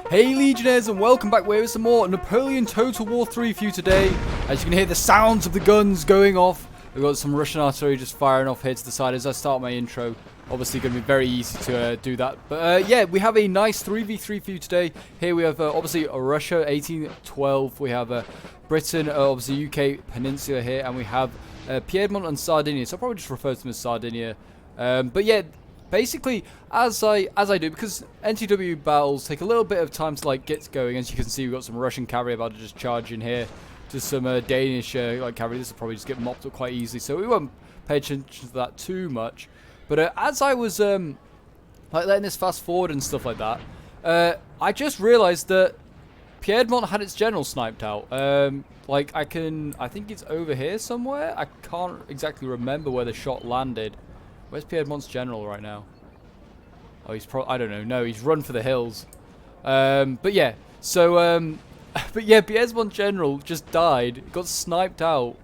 Hey Legionnaires, and welcome back with some more Napoleon Total War 3 for you today. As you can hear the sounds of the guns going off. We've got some Russian artillery just firing off here to the side as I start my intro. Obviously going to be very easy to do that. But yeah, we have a nice 3v3 for you today. Here we have obviously Russia 1812. We have Britain, obviously UK Peninsula here. And we have Piedmont and Sardinia. So I'll probably just refer to them as Sardinia. But yeah, basically, as I do, because NTW battles take a little bit of time to like get going. As you can see, we've got some Russian cavalry about to just charge in here. Just some Danish like cavalry. This will probably just get mopped up quite easily, so we won't pay attention to that too much. But as I was like letting this fast forward and stuff like that, I just realised that Piedmont had its general sniped out. Like I think it's over here somewhere. I can't exactly remember where the shot landed. Where's Piedmont's general right now? Oh, he's probably, I don't know. No, he's run for the hills. But yeah, so, but yeah, Piedmont's general just died. Got sniped out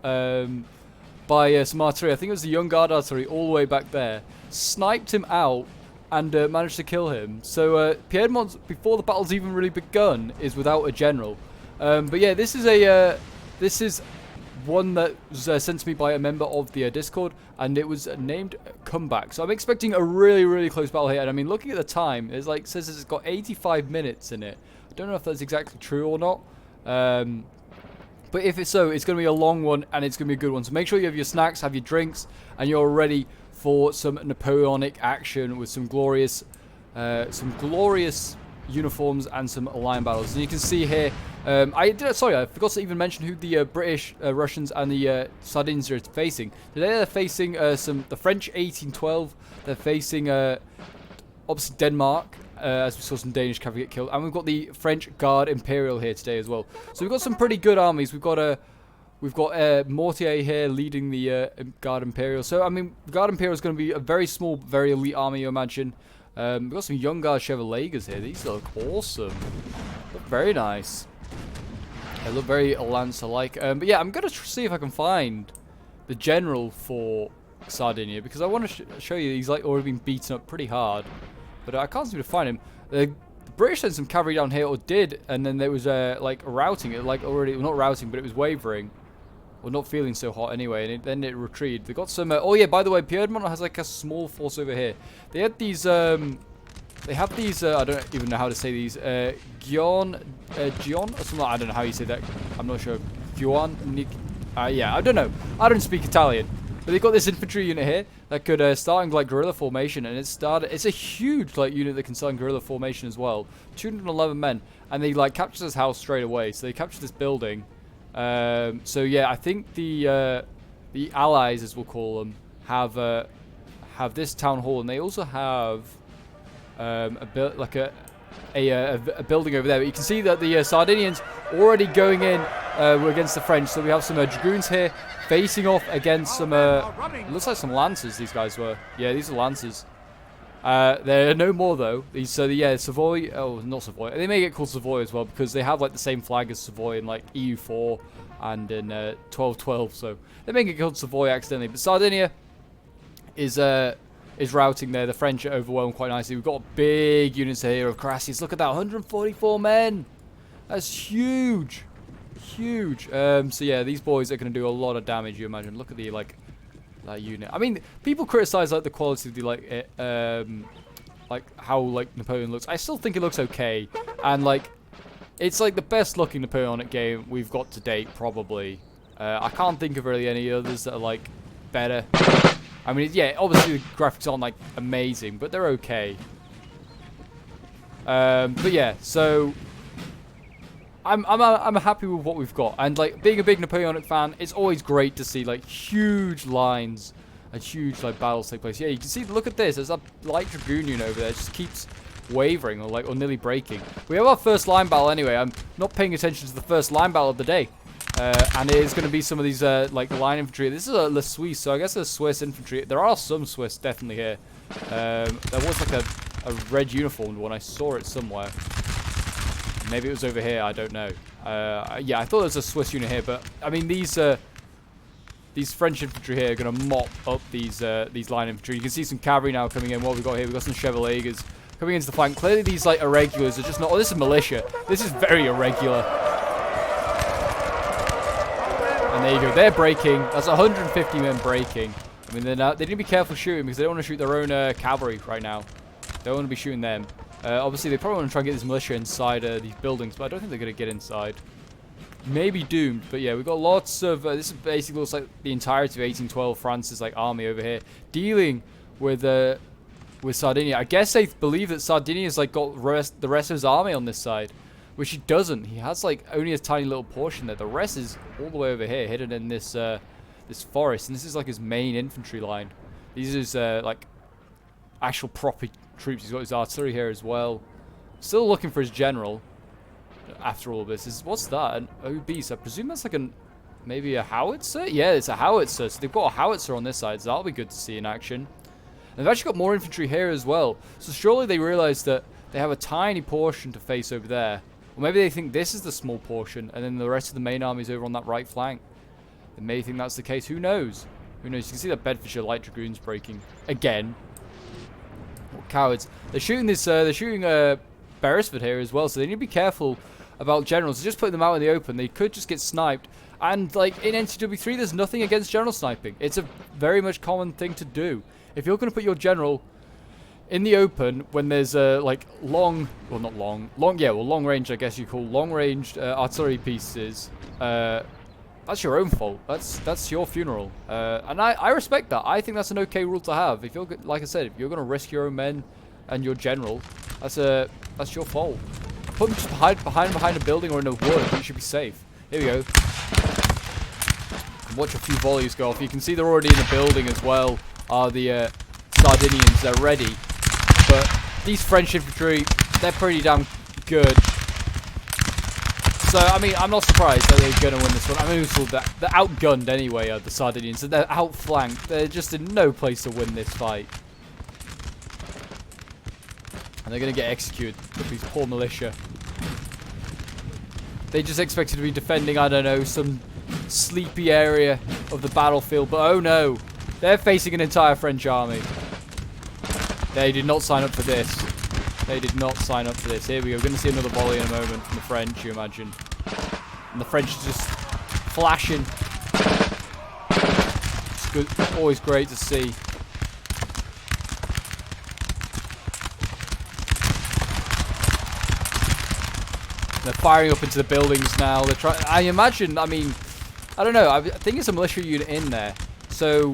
by some artillery. I think it was the Young Guard artillery all the way back there. Sniped him out and managed to kill him. So Piedmont, before the battle's even really begun, is without a general. But yeah, this is one that was sent to me by a member of the Discord, and it was named Comeback. So I'm expecting a really close battle here. And I mean, looking at the time, it's like says it's got 85 minutes in it. I don't know if that's exactly true or not. But if it's so, it's going to be a long one, and it's going to be a good one. So make sure you have your snacks, have your drinks, and you're ready for some Napoleonic action with some glorious uniforms and some line battles. And you can see here, I forgot to even mention who the British, Russians, and the Sardinians are facing. Today they're facing the French 1812. They're facing obviously Denmark, as we saw some Danish cavalry get killed, and we've got the French Guard Imperial here today as well. So we've got some pretty good armies. We've got Mortier here leading the Guard Imperial. So I mean, Guard Imperial is going to be a very small, very elite army, you imagine. We've got some Young Guard Chevaliers here. These look awesome. Look very nice. They look very Lance-alike. But yeah, I'm going to see if I can find the general for Sardinia, because I want to show you he's like already been beaten up pretty hard. But I can't seem to find him. The British sent some cavalry down here, or did, and then there was like routing. It like already, well, not routing, but it was wavering. Well, not feeling so hot anyway, and then it retreated. They got some. Oh yeah, by the way, Piedmont has like a small force over here. They had these. They have these. I don't even know how to say these. Gion or something. I don't know how you say that. I'm not sure. Gion. Yeah, I don't know. I don't speak Italian. But they've got this infantry unit here that could start in like guerrilla formation, and it's a huge like unit that can start in guerrilla formation as well. 211 men, and they like capture this house straight away. So they capture this building. So yeah, I think the allies, as we'll call them, have this town hall, and they also have a building over there. But you can see that the Sardinians already going in against the French. So we have some dragoons here facing off against some. It looks like some lancers. These guys were. Yeah, these are lancers. There are no more though. Yeah, Savoy. Oh, not Savoy. They may get called Savoy as well, because they have like the same flag as Savoy in like EU4 and in 1212. So they may get called Savoy accidentally. But Sardinia is routing there. The French are overwhelmed quite nicely. We've got big units here of cuirassiers. Look at that, 144 men. That's huge, huge. So yeah, these boys are going to do a lot of damage. You imagine. Look at the like. That unit. I mean, people criticize like the quality of the like how like Napoleon looks. I still think it looks okay, and like it's like the best looking Napoleonic game we've got to date, probably. I can't think of really any others that are like better. I mean, yeah, obviously the graphics aren't like amazing, but they're okay. But yeah, so I'm happy with what we've got, and like being a big Napoleonic fan, it's always great to see like huge lines and huge like battles take place. Yeah, you can see. Look at this. There's that light dragoon unit over there. It just keeps wavering or nearly breaking. We have our first line battle anyway. I'm not paying attention to the first line battle of the day, and it is going to be some of these like line infantry. This is a Le Suisse, so I guess there's Swiss infantry. There are some Swiss definitely here. There was like a red uniformed one. I saw it somewhere. Maybe it was over here, I don't know. Yeah, I thought there was a Swiss unit here, but I mean these French infantry here are going to mop up these line infantry. You can see some cavalry now coming in. What we've got here, we've got some Chevaliers coming into the flank. Clearly these like irregulars are just not... Oh, this is militia. This is very irregular. And there you go. They're breaking. That's 150 men breaking. I mean, they need to be careful shooting because they don't want to shoot their own cavalry right now. They don't want to be shooting them. Obviously, they probably want to try and get this militia inside these buildings, but I don't think they're going to get inside. Maybe doomed, but yeah, we've got lots of... this basically looks like the entirety of 1812 France's like army over here dealing with Sardinia. I guess they believe that Sardinia's like got the rest of his army on this side, which he doesn't. He has like only a tiny little portion there. The rest is all the way over here, hidden in this this forest, and this is like his main infantry line. These are his like actual proper troops. He's got his artillery here as well. Still looking for his general. After all this, what's that? An OB? So I presume that's like maybe a howitzer? Yeah, it's a howitzer. So they've got a howitzer on this side, so that'll be good to see in action. And they've actually got more infantry here as well. So surely they realize that they have a tiny portion to face over there. Or maybe they think this is the small portion, and then the rest of the main army is over on that right flank. They may think that's the case. Who knows? Who knows? You can see that Bedfordshire Light Dragoons breaking again. What cowards! They're shooting this. They're shooting Beresford here as well. So they need to be careful about generals. Just putting them out in the open, they could just get sniped. And like in NTW3, there's nothing against general sniping. It's a very much common thing to do. If you're going to put your general in the open when there's like long range, I guess you call long range artillery pieces, that's your own fault. That's your funeral. And I respect that. I think that's an okay rule to have. If you're, like I said, if you're going to risk your own men and your general, that's your fault. Put them just behind a building or in a wood. You should be safe. Here we go. Watch a few volleys go off. You can see they're already in the building as well. Are the Sardinians? They're ready. But these French infantry, they're pretty damn good. So I mean, I'm not surprised that they're going to win this one. I mean, they're outgunned anyway. The Sardinians, so they're outflanked. They're just in no place to win this fight. And they're going to get executed with these poor militia. They just expected to be defending, I don't know, some sleepy area of the battlefield. But oh no, they're facing an entire French army. They did not sign up for this. They did not sign up for this. Here we go. We're going to see another volley in a moment from the French, you imagine. And the French are just flashing. It's good. Always great to see. They're firing up into the buildings now. They're trying. I imagine. I mean, I don't know. I think it's a militia unit in there, so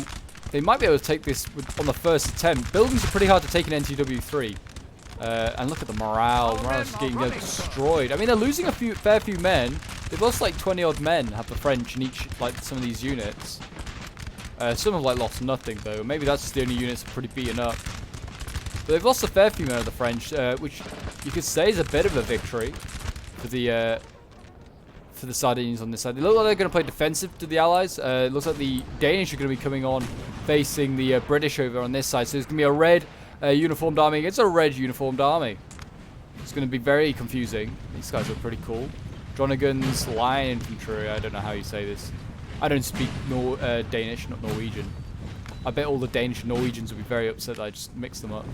they might be able to take this on the first attempt. Buildings are pretty hard to take in NTW3, and look at the morale. Morale is getting destroyed. I mean, they're losing a fair few men. They've lost like 20 odd men. Have the French in each like some of these units. Some have like lost nothing though. Maybe that's just the only units pretty beaten up. But they've lost a fair few men of the French, which you could say is a bit of a victory for the Sardinians on this side. They look like they're going to play defensive to the Allies. It looks like the Danish are going to be coming on facing the British over on this side. So there's going to be a red uniformed army against a red uniformed army. It's going to be very confusing. These guys look pretty cool. Dronigan's Line Infantry. I don't know how you say this. I don't speak Danish, not Norwegian. I bet all the Danish and Norwegians will be very upset that I just mixed them up.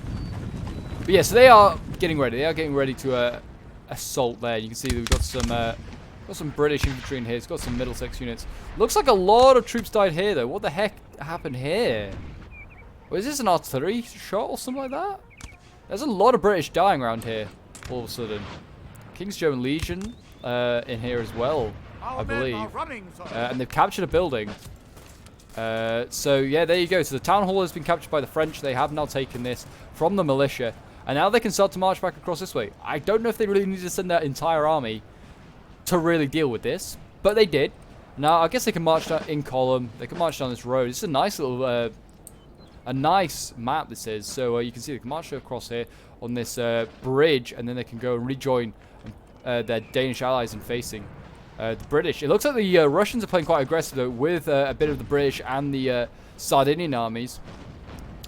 But yeah, so they are getting ready. They are getting ready to assault there. You can see that we've got some British infantry in here. It's got some Middlesex units. Looks like a lot of troops died here, though. What the heck happened here? Was this an artillery shot or something like that? There's a lot of British dying around here all of a sudden. King's German Legion in here as well, I believe. And they've captured a building. So, yeah, there you go. So the town hall has been captured by the French. They have now taken this from the militia. And now they can start to march back across this way. I don't know if they really need to send their entire army to really deal with this, but they did. Now, I guess they can march down in column. They can march down this road. It's a nice little, a nice map, this is. So you can see they can march across here on this bridge, and then they can go and rejoin their Danish allies in facing the British. It looks like the Russians are playing quite aggressive, though, with a bit of the British and the Sardinian armies.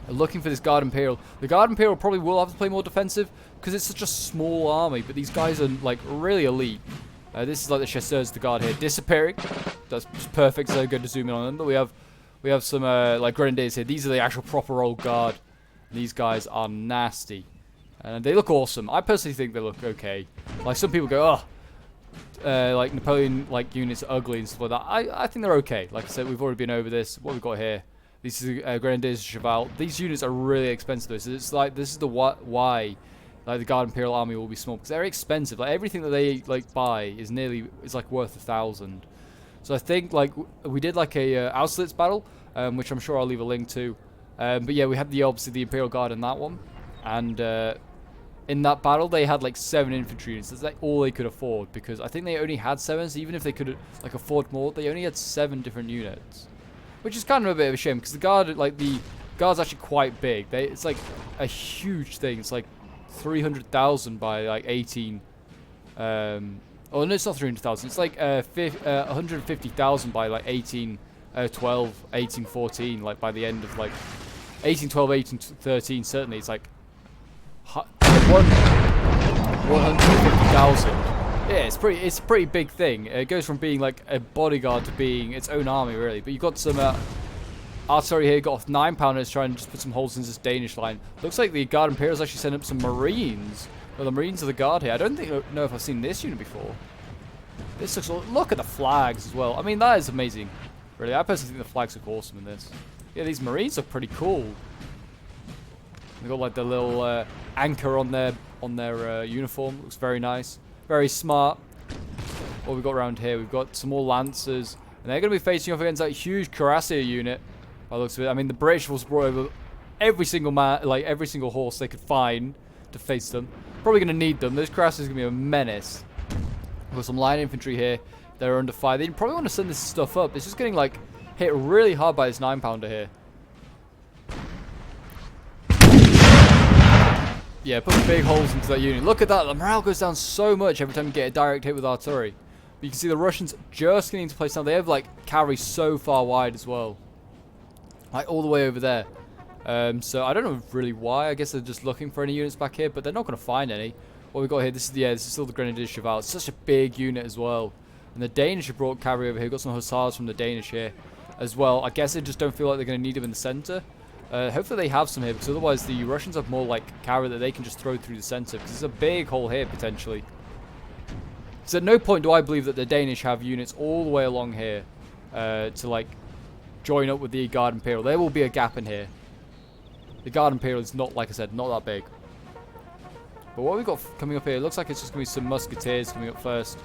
Looking for this Guard Imperial. The Guard Imperial probably will have to play more defensive because it's such a small army, but these guys are like really elite. This is like the Chasseurs de Garde here disappearing. That's just perfect, so good to zoom in on them. But we have some like Grenadiers here. These are the actual proper old guard. These guys are nasty. And they look awesome. I personally think they look okay. Like, some people go, oh, like Napoleon like units are ugly and stuff like that. I think they're okay. Like I said, we've already been over this. What we've got here. These are Grenadiers Cheval. These units are really expensive. It's like, this is the why like the Guard Imperial Army will be small, because they're expensive. Like, everything that they like buy is like worth 1,000. So I think like we did like a Austerlitz battle, which I'm sure I'll leave a link to. But yeah, we had obviously the Imperial Guard in that one, and in that battle they had like 7 infantry units. That's like all they could afford, because I think they only had 7. So even if they could like afford more, they only had 7 different units, which is kind of a bit of a shame, because the guard, like the guard's actually quite big. It's like a huge thing. It's like 300,000 by like 18. Oh no, it's not 300,000. It's like 150,000 by like 1812, 1814. Like by the end of like 1812, 1813, certainly it's like 150,000. Yeah, it's a pretty big thing. It goes from being like a bodyguard to being its own army, really. But you've got some artillery here. Got 9-pounders trying to just put some holes in this Danish line. Looks like the Guard Imperials actually sent up some Marines. Well, the Marines of the Guard here. I don't know if I've seen this unit before. This looks. Look at the flags as well. I mean, that is amazing. Really, I personally think the flags look awesome in this. Yeah, these Marines look pretty cool. They got like the little anchor on their uniform. Looks very nice. Very smart. What we've got around here, we've got some more Lancers, and they're going to be facing off against that huge Cuirassier unit. By the looks of it, I mean the British was brought over every single every single horse they could find to face them. Probably going to need them. Those Cuirassiers are going to be a menace. We've got some line infantry here. They're under fire. They probably want to send this stuff up. It's just getting like hit really hard by this 9-pounder here. Yeah, put big holes into that unit. Look at that. The morale goes down so much every time you get a direct hit with artillery. But you can see the Russians just getting into place now. They have like cavalry so far wide as well. Like all the way over there. So I don't know really why. I guess they're just looking for any units back here, but they're not going to find any. What we've got here, this is still the Grenadiers Cheval. It's such a big unit as well. And the Danish have brought cavalry over here. We've got some hussars from the Danish here as well. I guess they just don't feel like they're going to need them in the center. Hopefully they have some here, because otherwise the Russians have more like cavalry that they can just throw through the center, because there's a big hole here potentially. So at no point do I believe that the Danish have units all the way along here to like join up with the Guard Imperial. There will be a gap in here. The Guard Imperial is not, like I said, not that big. But what we've got coming up here, it looks like it's just going to be some musketeers coming up first.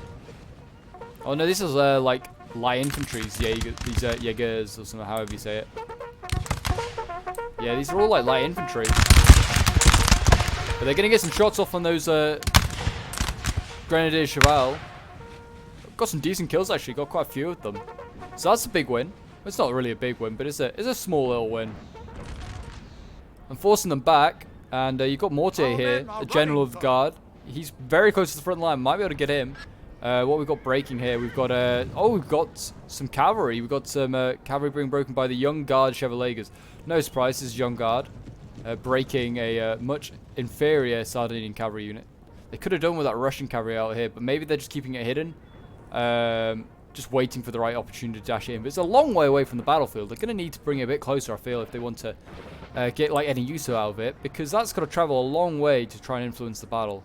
Oh no, this is like light infantry, these Jaegers or something, however you say it. Yeah, these are all like light infantry. But they're going to get some shots off on those Grenadier Cheval. Got some decent kills actually, got quite a few of them. So that's a big win. It's not really a big win, but it's a small little win. I'm forcing them back, and you've got Mortier here, the General of the Guard. He's very close to the front line, might be able to get him. What we've got breaking here, we've got we've got some cavalry. We've got some cavalry being broken by the Young Guard Chevaliers. No surprise, this is Young Guard breaking a much inferior Sardinian cavalry unit. They could have done with that Russian cavalry out here, but maybe they're just keeping it hidden. Just waiting for the right opportunity to dash in. But it's a long way away from the battlefield. They're going to need to bring it a bit closer, I feel, if they want to get like any use out of it, because that's got to travel a long way to try and influence the battle.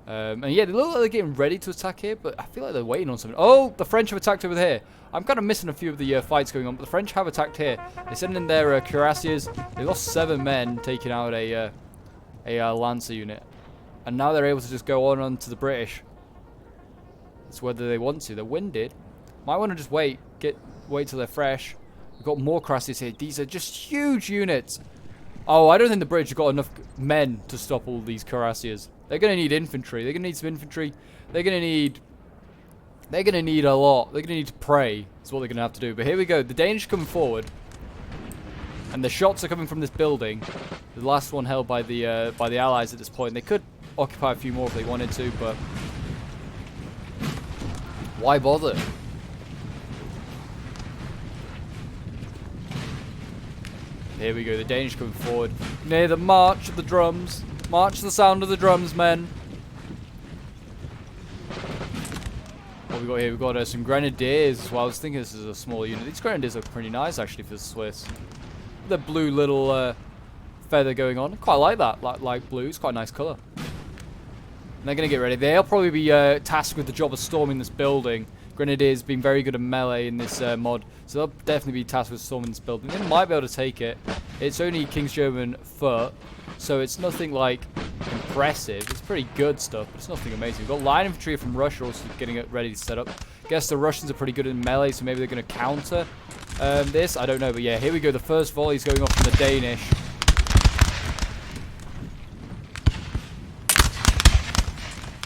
And yeah, they look like they're getting ready to attack here, but I feel like they're waiting on something. Oh, the French have attacked over here. I'm kind of missing a few of the fights going on, but the French have attacked here. They sent in their cuirassiers. They lost 7 men, taking out a Lancer unit, and now they're able to just go on to the British. It's whether they want to. They're winded. Might want to just wait till they're fresh. We've got more cuirassiers here. These are just huge units. Oh, I don't think the British have got enough men to stop all these cuirassiers. They're going to need infantry. They're going to need some infantry. They're going to need a lot. They're going to need to pray. That's what they're going to have to do. But here we go. The Danish are coming forward, and the shots are coming from this building. The last one held by the Allies at this point. They could occupy a few more if they wanted to, but why bother? Here we go, the Danish coming forward. Near the march of the drums. March to the sound of the drums, men. What we got here? We've got some Grenadiers as well. I was thinking this is a small unit. These Grenadiers look pretty nice, actually, for the Swiss. The blue little feather going on. Quite like that. Like blue. It's quite a nice colour. And they're going to get ready. They'll probably be tasked with the job of storming this building. Grenadiers being very good at melee in this mod. So they'll definitely be tasked with storming this building. They might be able to take it. It's only King's German foot. So it's nothing like impressive. It's pretty good stuff, but it's nothing amazing. We've got line infantry from Russia also getting it ready to set up. Guess the Russians are pretty good in melee, so maybe they're going to counter this. I don't know, but yeah, here we go. The first volley is going off from the Danish.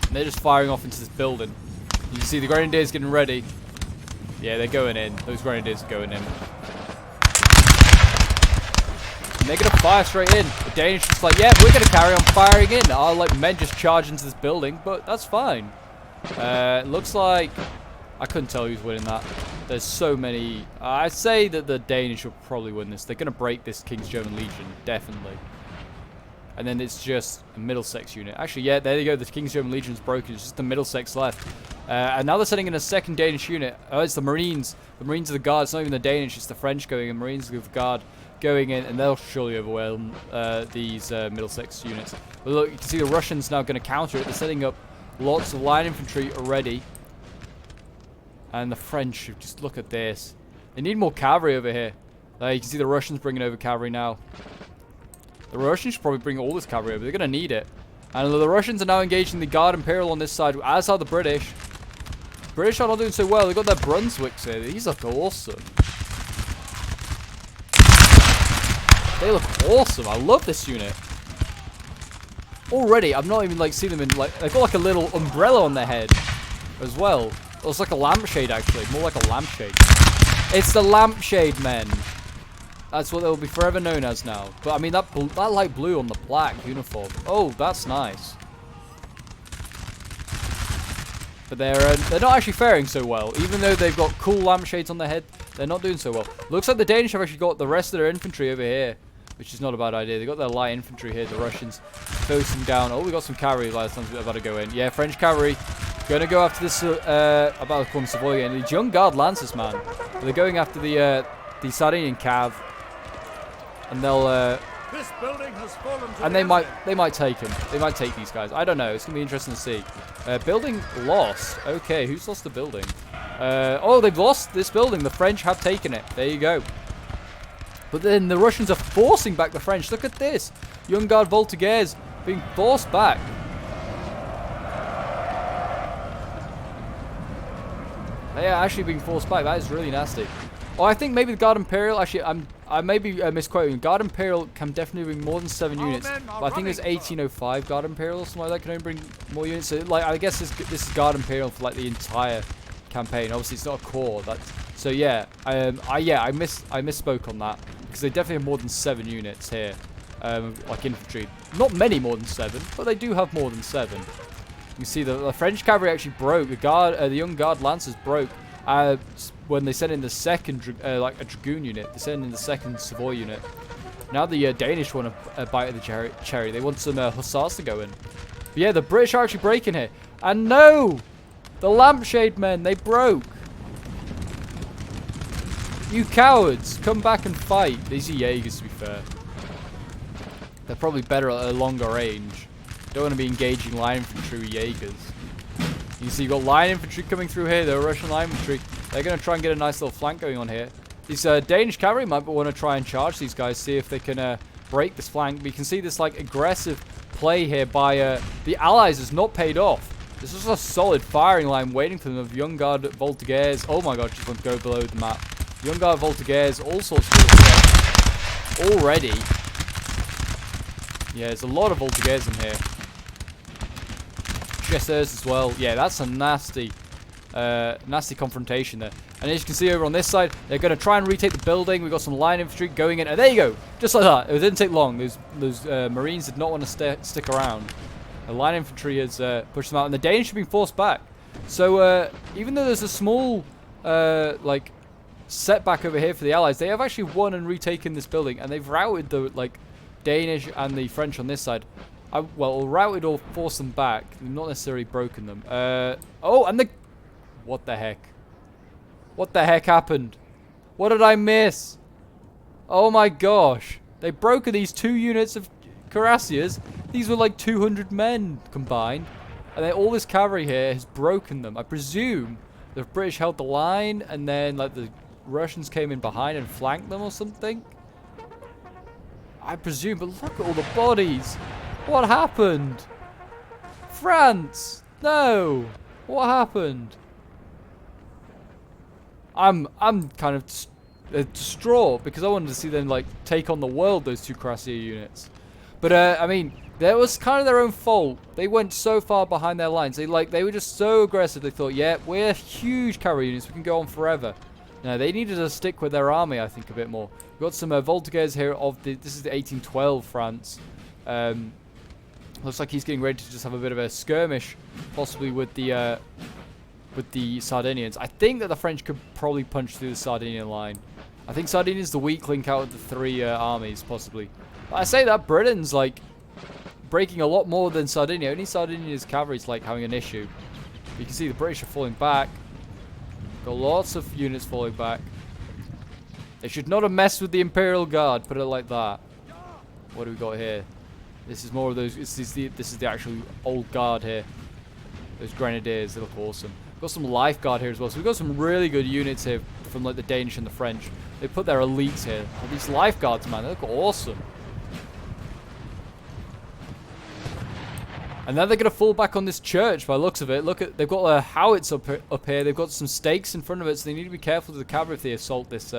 And they're just firing off into this building. You can see the Grenadiers getting ready. Yeah, they're going in. Those Grenadiers are going in. And they're going to fire straight in. The Danish just like, yeah, we're going to carry on firing in. Our like men just charge into this building, but that's fine. Looks like I couldn't tell who's winning that. There's so many. I'd say that the Danish will probably win this. They're going to break this King's German Legion, definitely. And then it's just a Middlesex unit. Actually, yeah, there you go. The King's German Legion's broken. It's just the Middlesex left. And now they're sending in a second Danish unit. Oh, it's the Marines. The Marines of the Guard. It's not even the Danish. It's the French going in. Marines of the Guard going in. And they'll surely overwhelm these Middlesex units. But look, you can see the Russians now going to counter it. They're setting up lots of line infantry already. And the French, just look at this. They need more cavalry over here. You can see the Russians bringing over cavalry now. The Russians should probably bring all this cavalry over. They're going to need it. And the Russians are now engaging the Guard Imperial on this side, as are the British. British are not doing so well. They've got their Brunswicks here. These look awesome. They look awesome. I love this unit. Already, I've not even like seen them in like, they've got like a little umbrella on their head as well. It looks like a lampshade actually, more like a lampshade. It's the lampshade men. That's what they'll be forever known as now. But I mean that light blue on the black uniform. Oh, that's nice. But they're not actually faring so well. Even though they've got cool lampshades on their head, they're not doing so well. Looks like the Danish have actually got the rest of their infantry over here, which is not a bad idea. They got their light infantry here. The Russians closing down. Oh, we got some cavalry last time about to go in. Yeah, French cavalry going to go after this. About to call them Savoy and the young Guard Lancers, man. They're going after the Sardinian cav. And they'll this building has fallen to they might take him. They might take these guys. I don't know. It's gonna be interesting to see. Building lost. Okay, who's lost the building? Oh, they've lost this building. The French have taken it. There you go. But then the Russians are forcing back the French. Look at this. Young Guard Voltigeurs being forced back. They are actually being forced back. That is really nasty. Oh, I think maybe the Guard Imperial, actually, I may be misquoting. Guard Imperial can definitely bring more than 7 units. But I think it's 1805 Guard Imperial or something like that can only bring more units. So, like, I guess this is Guard Imperial for, like, the entire campaign. Obviously, it's not a core. So, yeah. I misspoke on that. Because they definitely have more than 7 units here. Like, infantry. Not many more than 7, but they do have more than 7. You can see the French cavalry actually broke. The young Guard Lancers broke. When they sent in the second, like a dragoon unit, they sent in the second Savoy unit. Now the Danish want a bite of the cherry. They want some hussars to go in. But yeah, the British are actually breaking here. And no! The lampshade men, they broke. You cowards, come back and fight. These are Jaegers, to be fair. They're probably better at a longer range. Don't want to be engaging line infantry with Jaegers. You see, you've got line infantry coming through here. The Russian line infantry. They're going to try and get a nice little flank going on here. These Danish cavalry might want to try and charge these guys, see if they can break this flank. But you can see this like aggressive play here by the Allies has not paid off. This is a solid firing line waiting for them of Young Guard Voltigeurs. Oh my god, just want to go below the map. Young Guard Voltigeurs, all sorts of stuff already. Yeah, there's a lot of Voltigeurs in here. Chasseurs as well. Yeah, that's a nasty confrontation there. And as you can see over on this side, they're going to try and retake the building. We've got some line infantry going in. And there you go. Just like that. It didn't take long. Those Marines did not want to stick around. The line infantry has pushed them out. And the Danish are being forced back. So even though there's a small like setback over here for the Allies, they have actually won and retaken this building. And they've routed the like Danish and the French on this side. Well, routed or forced them back. They've not necessarily broken them. Oh, and the... What the heck? What the heck happened? What did I miss? Oh my gosh. They've broken these 2 units of cuirassiers. These were like 200 men combined. And then all this cavalry here has broken them. I presume the British held the line and then like the Russians came in behind and flanked them or something. I presume, but look at all the bodies. What happened? France! No! What happened? I'm kind of distraught because I wanted to see them like take on the world, those 2 cuirassier units. But I mean, that was kind of their own fault. They went so far behind their lines. They were just so aggressive. They thought, yeah, we're huge cavalry units. We can go on forever. No, they needed to stick with their army, I think, a bit more. We've got some Voltigeurs here of the. This is the 1812 France. Looks like he's getting ready to just have a bit of a skirmish, possibly with the Sardinians. I think that the French could probably punch through the Sardinian line. I think Sardinia's the weak link out of the 3 armies, possibly. But I say that Britain's like breaking a lot more than Sardinia. Only Sardinia's cavalry is like having an issue. You can see the British are falling back. Got lots of units falling back. They should not have messed with the Imperial Guard. Put it like that. What do we got here? This is more of those. This is the actual old guard here. Those grenadiers. They look awesome. We've got some life guard here as well. So we've got some really good units here from like the Danish and the French. They put their elites here. Oh, these life guards, man, they look awesome. And then they're going to fall back on this church by the looks of it. Look at, they've got a howitz up here. They've got some stakes in front of it, so they need to be careful with the cavalry if they assault this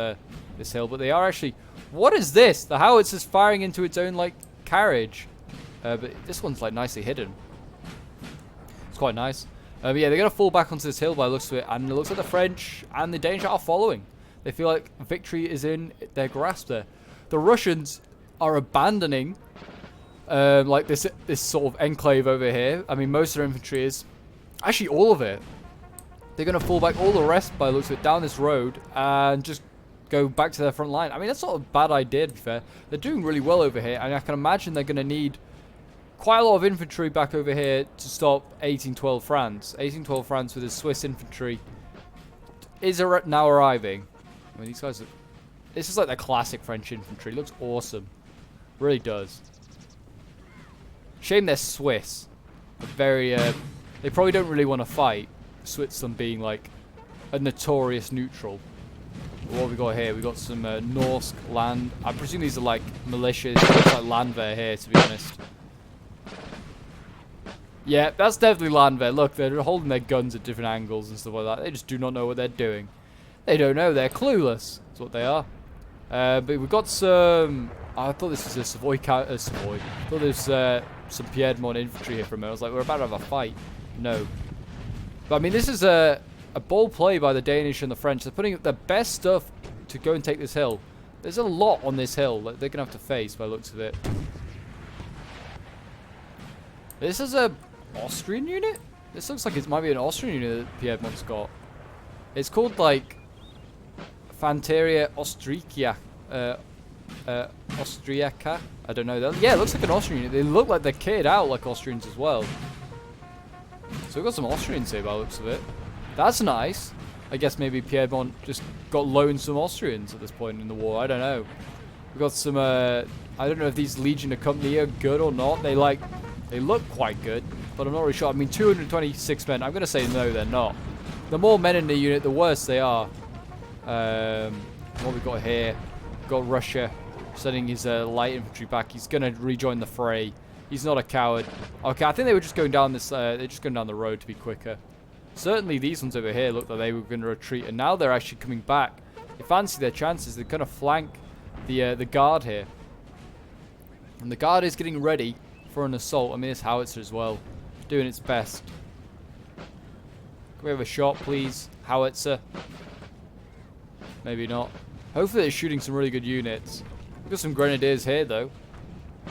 this hill. But they are actually... What is this? The howitz is firing into its own, like, carriage. But this one's, like, nicely hidden. It's quite nice. But yeah, they're going to fall back onto this hill by the looks of it. And it looks like the French and the Danish are following. They feel like victory is in their grasp there. The Russians are abandoning... like this sort of enclave over here. I mean, most of their infantry is... Actually, all of it. They're going to fall back all the rest, by the looks of it, down this road and just go back to their front line. I mean, that's not a bad idea, to be fair. They're doing really well over here, and I can imagine they're going to need quite a lot of infantry back over here to stop 1812 France. 1812 France with his Swiss infantry is now arriving. I mean, these guys are... This is like the classic French infantry. It looks awesome. Really does. Shame they're Swiss. Very, they probably don't really want to fight. Switzerland being like a notorious neutral. What have we got here? We got some Norsk land. I presume these are like militias. It's like Landwehr here, to be honest. Yeah, that's definitely Landwehr. Look, they're holding their guns at different angles and stuff like that. They just do not know what they're doing. They don't know. They're clueless. That's what they are. But we've got some... I thought this was a Savoy. I thought there's some Piedmont infantry here for a minute. I was like, we're about to have a fight. No. But I mean, this is a bold play by the Danish and the French. They're putting their best stuff to go and take this hill. There's a lot on this hill that they're going to have to face by the looks of it. This is a Austrian unit? This looks like it might be an Austrian unit that Piedmont's got. It's called like Fanteria Austriaca. Austriaca? I don't know. Yeah, it looks like an Austrian unit. They look like they're kitted out like Austrians as well. So we've got some Austrians here by the looks of it. That's nice. I guess maybe Piedmont just got loaned some Austrians at this point in the war. I don't know. We've got some, I don't know if these Legion of Company are good or not. They look quite good, but I'm not really sure. I mean, 226 men. I'm going to say no, they're not. The more men in the unit, the worse they are. What we got here? We've got Russia sending his light infantry back. He's going to rejoin the fray. He's not a coward. Okay, I think they were just going down this. They're just going down the road to be quicker. Certainly, these ones over here look like they were going to retreat, and now they're actually coming back. They fancy their chances. They're going to flank the guard here, and the guard is getting ready for an assault. I mean, this howitzer as well, doing its best. Can we have a shot, please, howitzer? Maybe not. Hopefully, they're shooting some really good units. We've got some grenadiers here, though.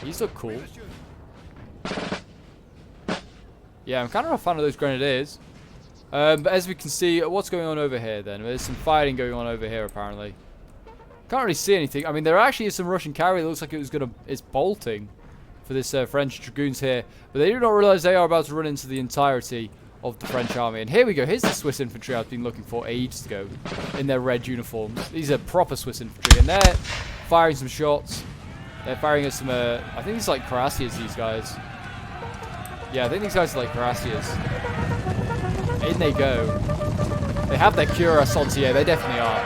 These look cool. Yeah, I'm kind of a fan of those grenadiers. But as we can see, what's going on over here then? There's some fighting going on over here, apparently. Can't really see anything. I mean, there actually is some Russian cavalry that looks like it's bolting for this French dragoons here. But they do not realize they are about to run into the entirety of the French army. And here we go. Here's the Swiss infantry I've been looking for ages ago in their red uniforms. These are proper Swiss infantry. And they're firing some shots. They're firing at some, I think these are like cuirassiers, these guys. Yeah, I think these guys are like cuirassiers. In they go. They have their cuirassons here, they definitely are.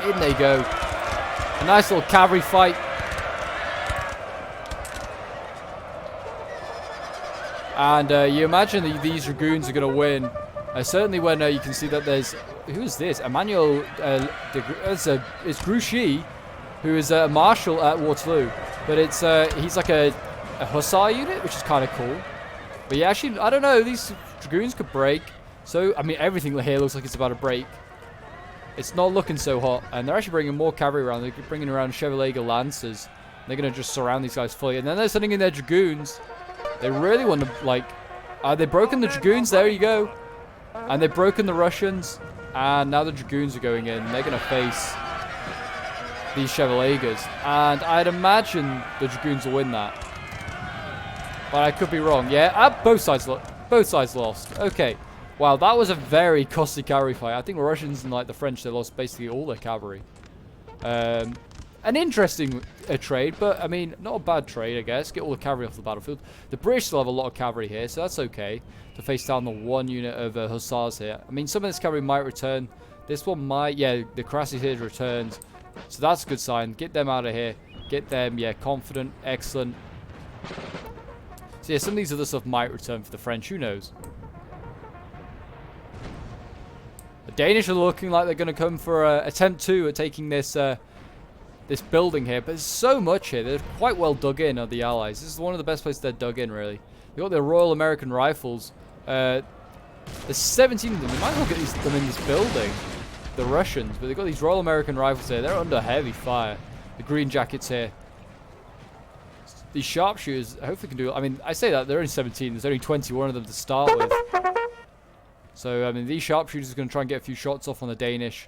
In they go. A nice little cavalry fight. And you imagine that these dragoons are going to win. Certainly when you can see that there's... Who is this? Emmanuel... it's Grouchy, who is a marshal at Waterloo. But it's he's like a hussar unit, which is kind of cool. But yeah, actually, I don't know. These dragoons could break. So, I mean, everything here looks like it's about to break. It's not looking so hot. And they're actually bringing more cavalry around. They're bringing around Chevalier Lancers. They're going to just surround these guys fully. And then they're sending in their dragoons. They really want to, like... they've broken the dragoons. There you go. And they've broken the Russians. And now the dragoons are going in. They're going to face these Chevaliers. And I'd imagine the dragoons will win that. But I could be wrong. Yeah, both sides lost. Okay. Wow, that was a very costly cavalry fight. I think the Russians and like the French, they lost basically all their cavalry. An interesting trade, but I mean, not a bad trade, I guess. Get all the cavalry off the battlefield. The British still have a lot of cavalry here, so that's okay to face down the one unit of hussars here. I mean, some of this cavalry might return. This one might. Yeah, the cuirassiers here returned, so that's a good sign. Get them out of here. Get them, yeah, confident, excellent. So yeah, some of these other stuff might return for the French. Who knows? The Danish are looking like they're going to come for attempt 2 at taking this this building here. But there's so much here. They're quite well dug in, are the Allies. This is one of the best places they're dug in, really. You've got their Royal American Rifles. There's 17 of them. They might as well get them in this building. The Russians. But they've got these Royal American Rifles here. They're under heavy fire. The Green Jackets here. These sharpshooters, I hope they can do it. I mean, I say that, they're only 17. There's only 21 of them to start with. So, I mean, these sharpshooters are going to try and get a few shots off on the Danish.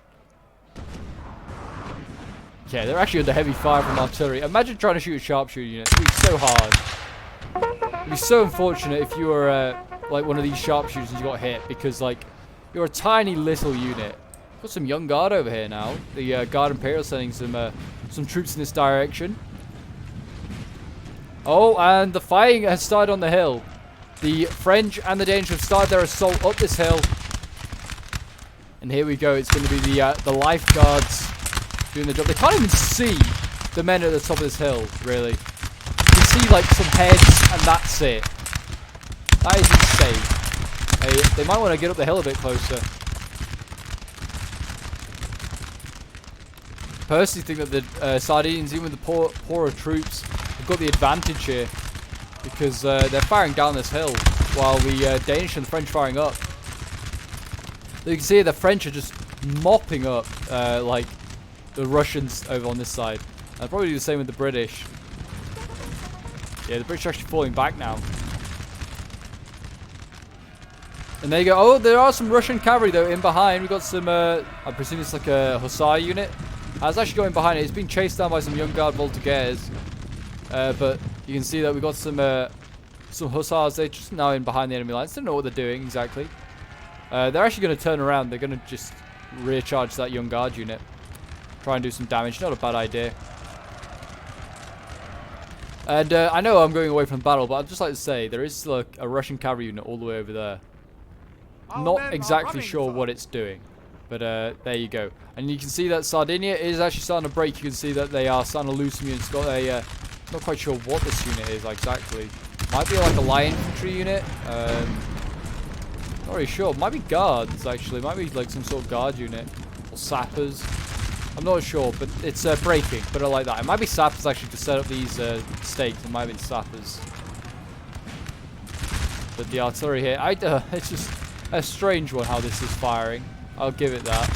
Yeah, they're actually under heavy fire from artillery. Imagine trying to shoot a sharpshooter unit. It would be so hard. It would be so unfortunate if you were, like, one of these sharpshooters and you got hit. Because, like, you're a tiny little unit. Got some young guard over here now. The Guard Imperial sending some troops in this direction. Oh, and the fighting has started on the hill. The French and the Danish have started their assault up this hill. And here we go. It's going to be the lifeguards doing the job. They can't even see the men at the top of this hill, really. You can see, like, some heads, and that's it. That is insane. They might want to get up the hill a bit closer. Personally think that the Sardinians, even with the poorer troops, have got the advantage here. Because they're firing down this hill, while the Danish and the French firing up. You can see the French are just mopping up, like, the Russians over on this side. I'll probably do the same with the British. Yeah, the British are actually falling back now. And there you go. Oh, there are some Russian cavalry, though, in behind. We've got some, I presume it's like a hussar unit. I was actually going behind it. It's being chased down by some young guard voltigeurs. But you can see that we've got some hussars. They're just now in behind the enemy lines. Don't know what they're doing exactly. They're actually going to turn around. They're going to just recharge that young guard unit. Try and do some damage. Not a bad idea. And I know I'm going away from the battle, but I'd just like to say there is still a Russian cavalry unit all the way over there. Not exactly sure what it's doing. But there you go. And you can see that Sardinia is actually starting to break. You can see that they are starting to lose some units. Got a... not quite sure what this unit is exactly. Might be like a light infantry unit. Not really sure. Might be guards, actually. Might be like some sort of guard unit. Or sappers. I'm not sure, but it's breaking. Put it like that. It might be sappers, actually, to set up these stakes. It might be sappers. But the artillery here... it's just a strange one how this is firing. I'll give it that.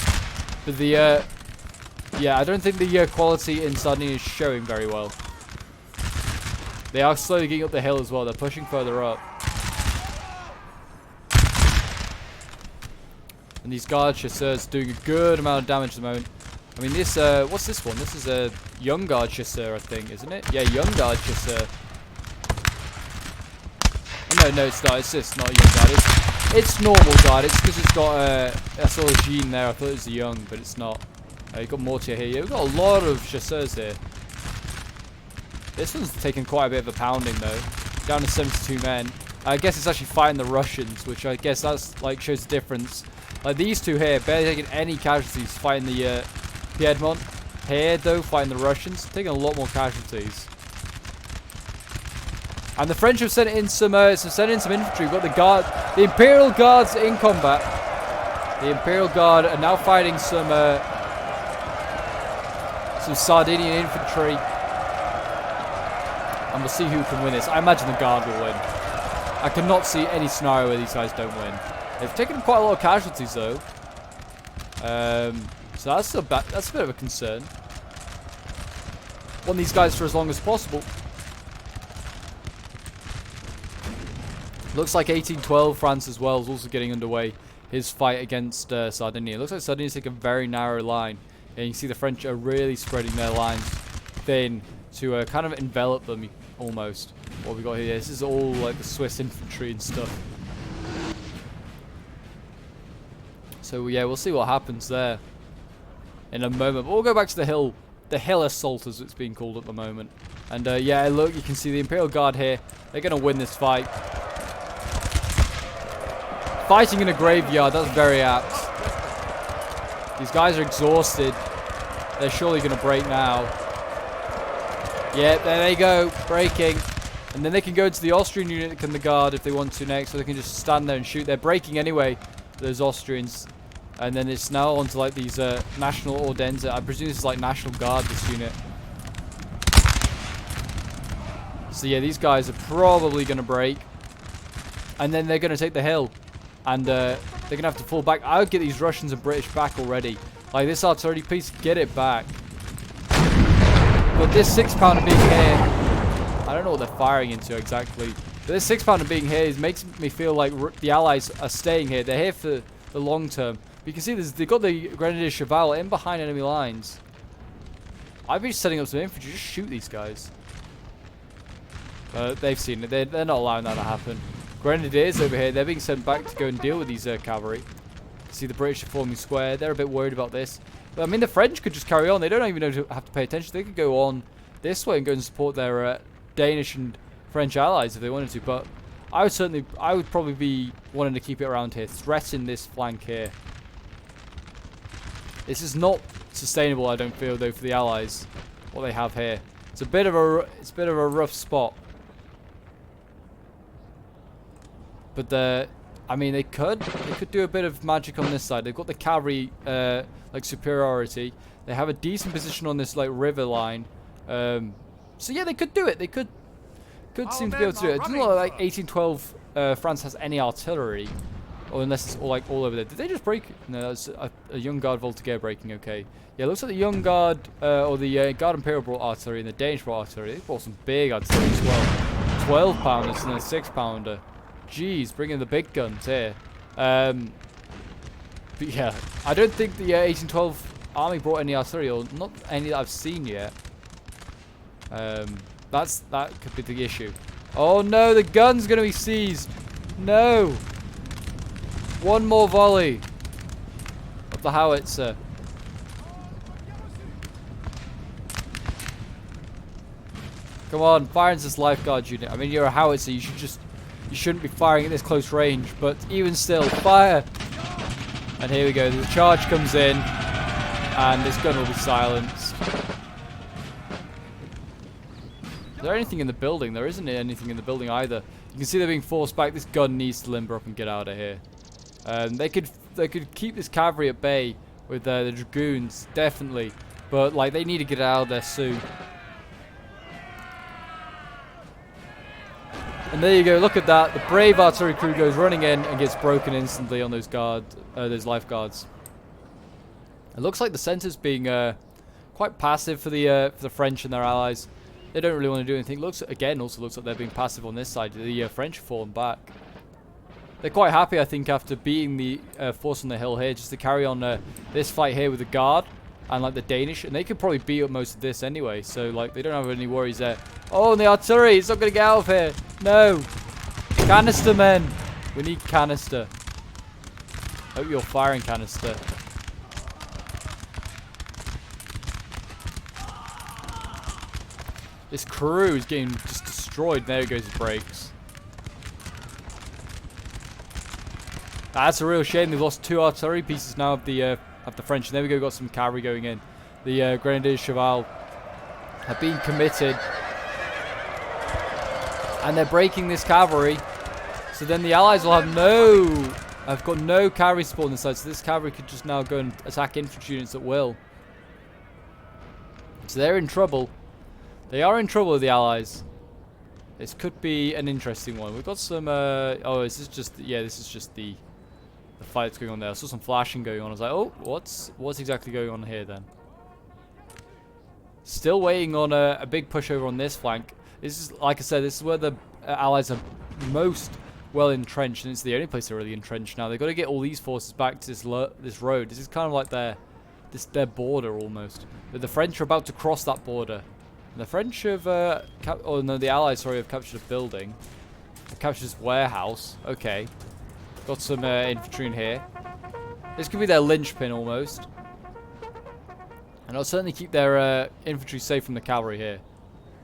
But the... yeah, I don't think the quality in Sardinia is showing very well. They are slowly getting up the hill as well. They're pushing further up. And these guard chasseurs doing a good amount of damage at the moment. I mean, this, what's this one? This is a young guard chasseur, I think, isn't it? Yeah, young guard chasseur. Oh, no, it's not. It's just not a young guard. It's normal guard. It's because it's got a sort of gene there. I thought it was young, but it's not. You've got Mortier here. You've got a lot of chasseurs here. This one's taking quite a bit of a pounding though. Down to 72 men. I guess it's actually fighting the Russians, which I guess that's like shows the difference. Like these two here, barely taking any casualties fighting the Piedmont. Here though, fighting the Russians, taking a lot more casualties. And the French have sent in some infantry. We've got the guard, the Imperial Guards in combat. The Imperial Guard are now fighting some Sardinian infantry. And we'll see who can win this. I imagine the Guard will win. I cannot see any scenario where these guys don't win. They've taken quite a lot of casualties though. So that's a bit of a concern. Want these guys for as long as possible. Looks like 1812 France as well is also getting underway. His fight against Sardinia. It looks like Sardinia's taking a very narrow line. And you can see the French are really spreading their lines thin to kind of envelop them almost. What we got here, this is all like the Swiss infantry and stuff. So yeah, we'll see what happens there in a moment. But we'll go back to the hill assault as it's being called at the moment. And yeah, look, you can see the Imperial Guard here. They're going to win this fight. Fighting in a graveyard, that's very apt. These guys are exhausted. They're surely going to break now. Yeah, there they go, breaking. And then they can go into the Austrian unit, can the Guard, if they want to next, or they can just stand there and shoot. They're breaking anyway, those Austrians. And then it's now onto like these National Ordenza. I presume this is like National Guard, this unit. So yeah, these guys are probably going to break. And then they're going to take the hill. And they're going to have to fall back. I would get these Russians and British back already. Like this artillery piece, get it back. But this 6-pounder being here, I don't know what they're firing into exactly. But this 6-pounder being here makes me feel like the Allies are staying here. They're here for the long term. You can see they've got the Grenadier Cheval in behind enemy lines. I'd be setting up some infantry. Just shoot these guys. They've seen it. They're not allowing that to happen. Grenadiers over here, they're being sent back to go and deal with these cavalry. See the British are forming square. They're a bit worried about this. But I mean, the French could just carry on. They don't even have to pay attention. They could go on this way and go and support their Danish and French allies if they wanted to. But I would probably be wanting to keep it around here. Threaten this flank here. This is not sustainable, I don't feel, though, for the Allies. What they have here. It's a bit of a rough spot. But I mean, they could do a bit of magic on this side. They've got the cavalry like superiority. They have a decent position on this like river line. So yeah, they could do it. They could seem to be able to do it. It doesn't look like 1812 France has any artillery, or unless it's all over there. Did they just break? No, that's a Young Guard Voltigeur breaking. Okay. Yeah, it looks like the Young Guard or the Guard Imperial brought artillery and the Danish brought artillery. They brought some big artillery as well. 12-pounders and a 6-pounder. Jeez, bringing the big guns here. But yeah, I don't think the 1812 army brought any artillery, or not any that I've seen yet. That could be the issue. Oh no, the gun's gonna be seized. No. One more volley of the howitzer. Come on, fire into this lifeguard unit. I mean, you're a howitzer. You shouldn't be firing at this close range, but even still, fire! And here we go. The charge comes in, and this gun will be silenced. Is there anything in the building? There isn't anything in the building either. You can see they're being forced back. This gun needs to limber up and get out of here. They could keep this cavalry at bay with the dragoons, definitely, but like they need to get out of there soon. And there you go, look at that. The brave artillery crew goes running in and gets broken instantly on those lifeguards. It looks like the centre's being quite passive for the French and their allies. They don't really want to do anything. Also looks like they're being passive on this side. The French have fallen back. They're quite happy, I think, after beating the force on the hill here, just to carry on this fight here with the Guard and like the Danish, and they could probably beat up most of this anyway. So like they don't have any worries there. Oh, and the artillery! It's not going to get out of here. No, canister men. We need canister. Hope you're firing canister. This crew is getting just destroyed. There goes the brakes. That's a real shame. They've lost 2 artillery pieces now of the French. And there we go. Got some cavalry going in. The Grenadiers Cheval have been committed, and they're breaking this cavalry. So then the Allies will have got no cavalry support on this side. So this cavalry could just now go and attack infantry units at will. So they're in trouble. They are in trouble with the Allies. This could be an interesting one. We've got some. Oh, is this just? Yeah, this is just the fight that's going on there. I saw some flashing going on. I was like, oh, what's exactly going on here then? Still waiting on a big push over on this flank. This is, like I said, this is where the Allies are most well entrenched, and it's the only place they're really entrenched now. They've got to get all these forces back to this road. This is kind of like their border almost. But the French are about to cross that border. And the French have, the Allies, sorry, have captured a building. They've captured this warehouse. Okay. Got some infantry in here. This could be their linchpin almost. And I'll certainly keep their infantry safe from the cavalry here.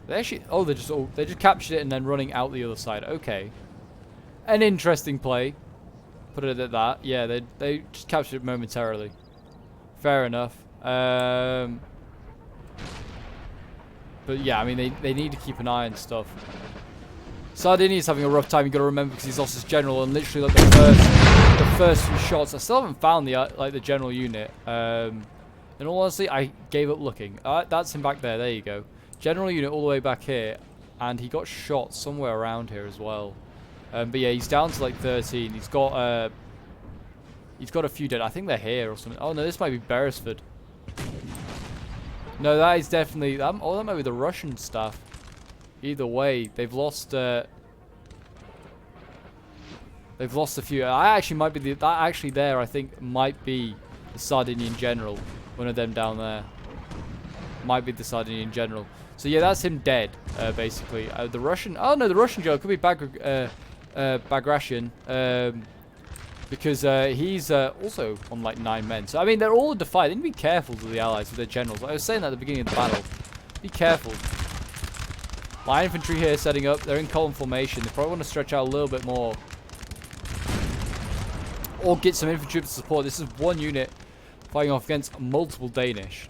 They actually, they just captured it and then running out the other side. Okay, an interesting play. Put it at that. Yeah, they just captured it momentarily. Fair enough. But yeah, I mean they need to keep an eye on stuff. Sardinia's having a rough time. You got to remember because he's lost his general and literally like the first few shots. I still haven't found the general unit. In all honesty, I gave up looking. That's him back there. There you go. General unit all the way back here. And he got shot somewhere around here as well. But yeah, he's down to like 13. He's got a few dead. I think they're here or something. Oh no, this might be Beresford. No, that is definitely... that might be the Russian staff. Either way, they've lost... they've lost a few. I actually might be that actually there, I think, might be the Sardinian general. One of them down there might be the Sardinian general. So yeah, that's him dead, basically. The Russian... oh no, the Russian general could be Bagration. Because he's also on like 9 men. So I mean, they're all in defiant. They need to be careful with the Allies, with their generals. I was saying that at the beginning of the battle. Be careful. Light infantry here setting up. They're in column formation. They probably want to stretch out a little bit more. Or get some infantry to support. This is one unit fighting off against multiple Danish.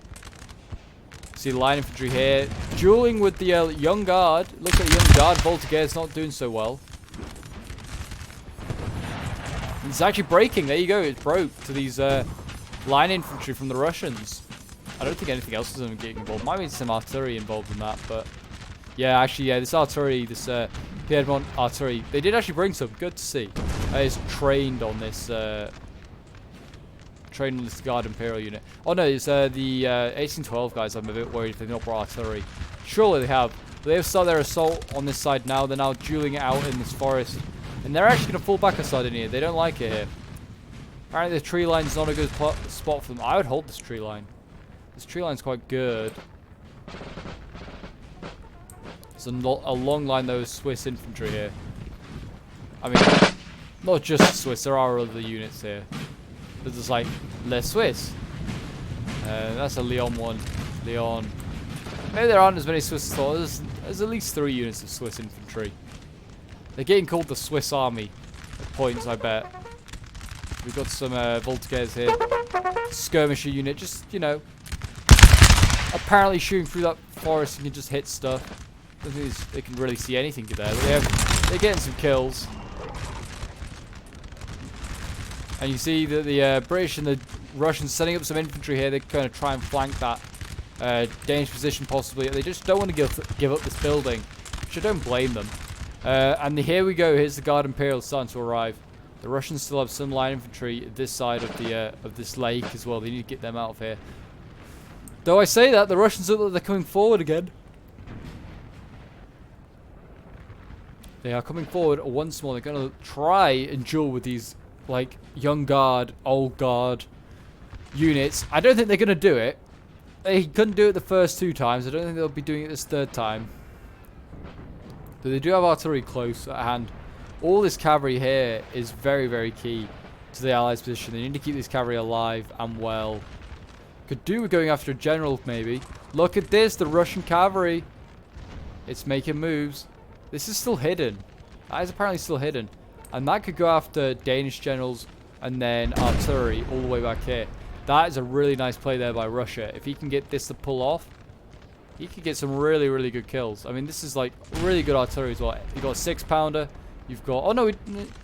See the line infantry here. Dueling with the Young Guard. Look at the Young Guard. Voltigier's not doing so well. It's actually breaking. There you go. It broke to these line infantry from the Russians. I don't think anything else is getting involved. Might be some artillery involved in that, but yeah, actually, yeah, this artillery, this Piedmont artillery, they did actually bring some. Good to see. It's trained on this Guard Imperial unit. Oh no, it's the 1812 guys. I'm a bit worried if they've not brought artillery. Surely they have. They have started their assault on this side now. They're now dueling it out in this forest. And they're actually going to fall back a Sardinia. They don't like it here. Apparently the tree line's not a good spot for them. I would hold this tree line. This tree line's quite good. There's a long line though of Swiss infantry here. I mean, not just Swiss. There are other units here. There's like Les Swiss. That's a Lyon one. Lyon. Maybe there aren't as many Swiss as thought. There's at least 3 units of Swiss infantry. They're getting called the Swiss Army at points, I bet. We've got some Voltigeurs here. Skirmisher unit, just, you know, apparently shooting through that forest and can just hit stuff. I don't think they can really see anything there. But they're getting some kills. And you see that the British and the Russians setting up some infantry here. They're going to try and flank that Danish position possibly. They just don't want to give up this building, which I don't blame them. And here we go. Here's the Guard Imperial starting to arrive. The Russians still have some line infantry at this side of this lake as well. They need to get them out of here. Though I say that, the Russians look like they're coming forward again. They are coming forward once more. They're going to try and duel with these like Young Guard, Old Guard units. I don't think they're going to do it. They couldn't do it the first 2 times. I don't think they'll be doing it this 3rd time. But they do have artillery close at hand. All this cavalry here is very, very key to the Allies' position. They need to keep this cavalry alive and well. Could do with going after a general, maybe. Look at this, the Russian cavalry. It's making moves. This is still hidden. That is apparently still hidden. And that could go after Danish generals and then artillery all the way back here. That is a really nice play there by Russia. If he can get this to pull off, he could get some really, really good kills. I mean, this is like really good artillery as well. You've got a 6-pounder. You've got... Oh, no.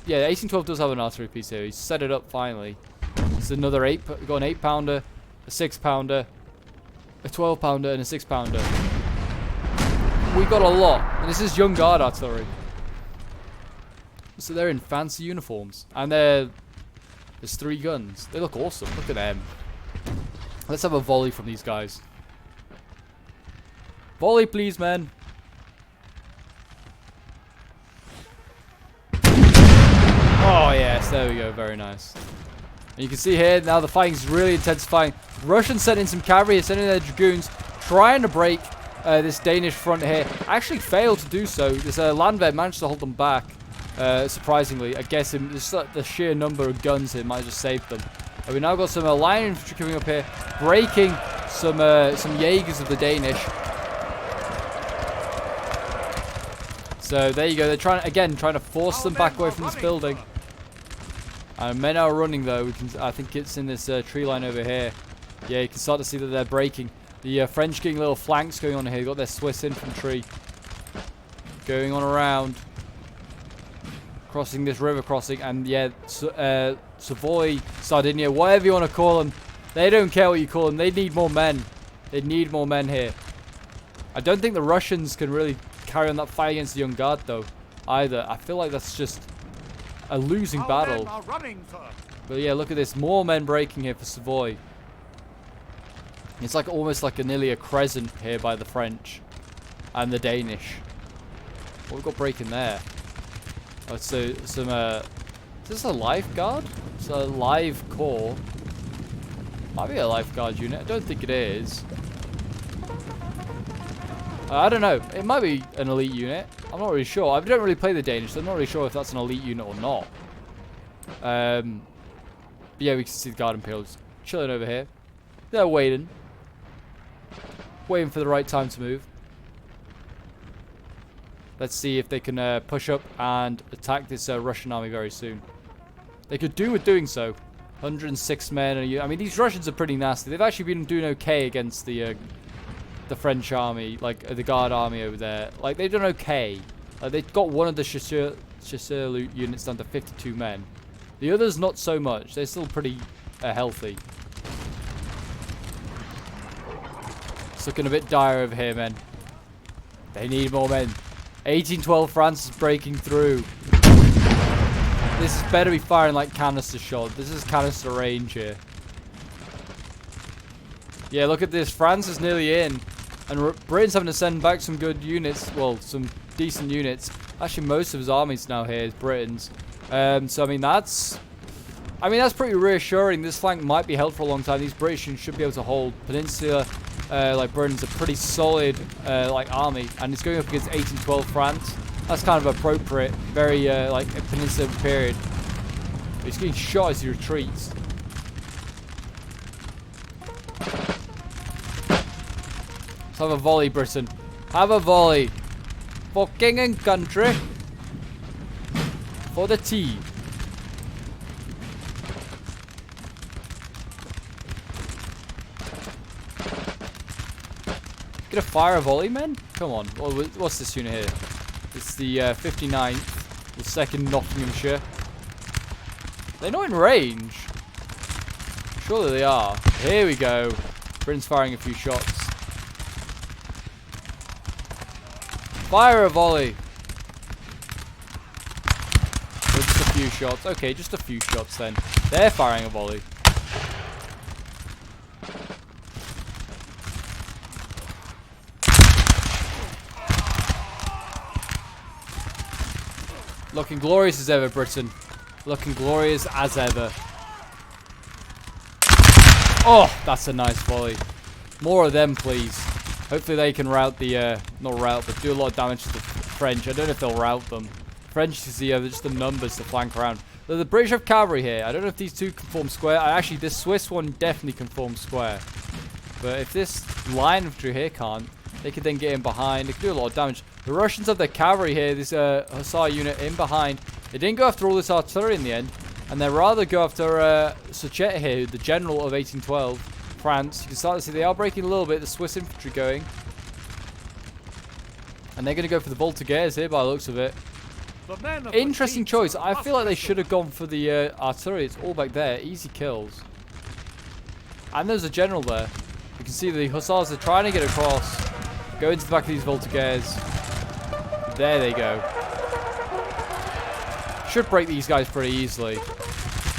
Yeah, 1812 does have an artillery piece here. He's set it up finally. It's another 8... We've got an 8-pounder, a 6-pounder, a 12-pounder, and a 6-pounder. We got a lot. And this is young guard artillery. So they're in fancy uniforms. And there's 3 guns. They look awesome. Look at them. Let's have a volley from these guys. Volley, please, man. Oh, yes. There we go. Very nice. And you can see here, now the fighting is really intensifying. Russians sending some cavalry, sending their dragoons, trying to break this Danish front here. Actually failed to do so. This Landwehr managed to hold them back, surprisingly. I guess the sheer number of guns here might have just saved them. And we now got some line infantry coming up here, breaking some Jaegers of the Danish. So there you go. They're trying to force them back away from this building. And men are running though. I think it's in this tree line over here. Yeah, you can start to see that they're breaking. The French getting little flanks going on here. They've got their Swiss infantry going on around, crossing this river crossing, and yeah, Savoy, Sardinia, whatever you want to call them. They don't care what you call them. They need more men. They need more men here. I don't think the Russians can really carry on that fight against the Young Guard though, either. I feel like that's just a losing battle. But yeah, look at this. More men breaking here for Savoy. It's like almost like nearly a crescent here by the French and the Danish. What we've got breaking there? Oh, so some is this a life guard? It's a live corps. Might be a lifeguard unit. I don't think it is. I don't know. It might be an elite unit. I'm not really sure. I don't really play the Danish, so I'm not really sure if that's an elite unit or not. But yeah, we can see the Guard Imperials chilling over here. They're waiting. Waiting for the right time to move. Let's see if they can push up and attack this Russian army very soon. They could do with doing so. 106 men. I mean, these Russians are pretty nasty. They've actually been doing okay against the French army, like the Guard army over there. Like, they've done okay. They've got one of the chasseur units down to 52 men. The others, not so much. They're still pretty healthy. It's looking a bit dire over here, men. They need more men. 1812 France is breaking through. This is better be firing like canister shot. This is canister range here. Yeah, look at this. France is nearly in. And Britain's having to send back some good units. Well, some decent units. Actually, most of his armies now here is Britain's. So, I mean, that's pretty reassuring. This flank might be held for a long time. These British should be able to hold. Peninsula, like Britain's a pretty solid, like, army. And it's going up against 1812 France. That's kind of appropriate. Very, like, a Peninsula period. He's getting shot as he retreats. Let's have a volley, Britain. Have a volley. For king and country. For the tea. Gonna fire a volley, men? Come on. What's this unit here? It's the 59th. The 2nd Nottinghamshire. They're not in range. Surely they are. Here we go. Britain's firing a few shots. Fire a volley. Or just a few shots. Okay, just a few shots then. They're firing a volley. Looking glorious as ever, Britain. Looking glorious as ever. Oh, that's a nice volley. More of them, please. Hopefully they can rout the, not rout, but do a lot of damage to the French. I don't know if they'll rout them. French is just the numbers to flank around. The British have cavalry here. I don't know if these two can form square. Actually, this Swiss one definitely can form square. But if this line infantry here can't, they could then get in behind. They could do a lot of damage. The Russians have their cavalry here, this Hussar unit in behind. They didn't go after all this artillery in the end, and they rather go after Suchet here, the general of 1812, France. You can start to see they are breaking a little bit, the Swiss infantry going. And they're going to go for the Voltigeurs here by the looks of it. Interesting choice. I feel like they should have gone for the artillery. It's all back there. Easy kills. And there's a general there. You can see the Hussars are trying to get across. Go into the back of these Voltigeurs. There they go. Should break these guys pretty easily.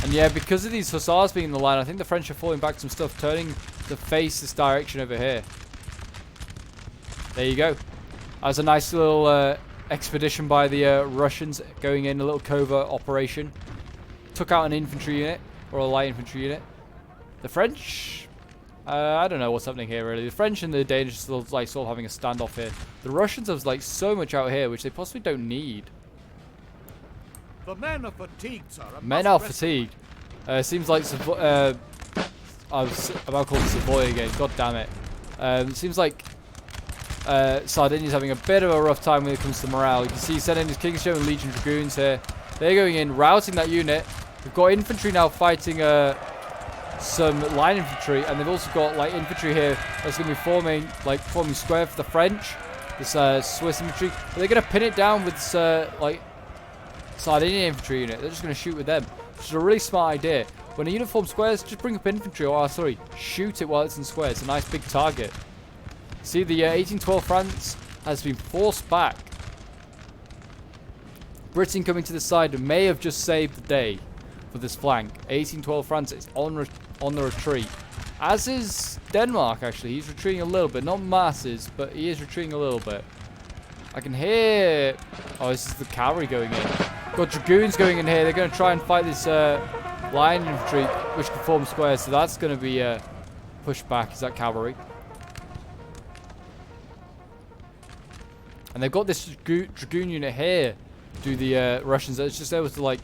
And yeah, because of these Hussars being in the line, I think the French are falling back some stuff, turning to face this direction over here. There you go. That was a nice little expedition by the Russians, going in a little covert operation. Took out an infantry unit, or a light infantry unit. The French, I don't know what's happening here really. The French and the Danish are still like sort of having a standoff here. The Russians have like so much out here, which they possibly don't need. The men are fatigued, sir. Men are fatigued. Seems like I was about to call it Savoy again. God damn it. It seems like Sardinia's having a bit of a rough time when it comes to morale. You can see sending his King's German Legion Dragoons here. They're going in, routing that unit. We've got infantry now fighting some line infantry, and they've also got like infantry here that's going to be forming square for the French. This Swiss infantry. But they're going to pin it down with this like Sardinian infantry unit. They're just going to shoot with them, which is a really smart idea. When a unit forms squares, just bring up infantry, or sorry, shoot it while it's in squares. It's a nice big target. See, the 1812 France has been forced back. Britain coming to the side may have just saved the day for this flank. 1812 France is on the retreat. As is Denmark, actually. He's retreating a little bit. Not masses, but he is retreating a little bit. I can hear... Oh, this is the cavalry going in. Got dragoons going in here. They're going to try and fight this line infantry, which can form squares. So that's going to be pushed back. Is that cavalry? And they've got this dragoon unit here, do the Russians. It's just able to like,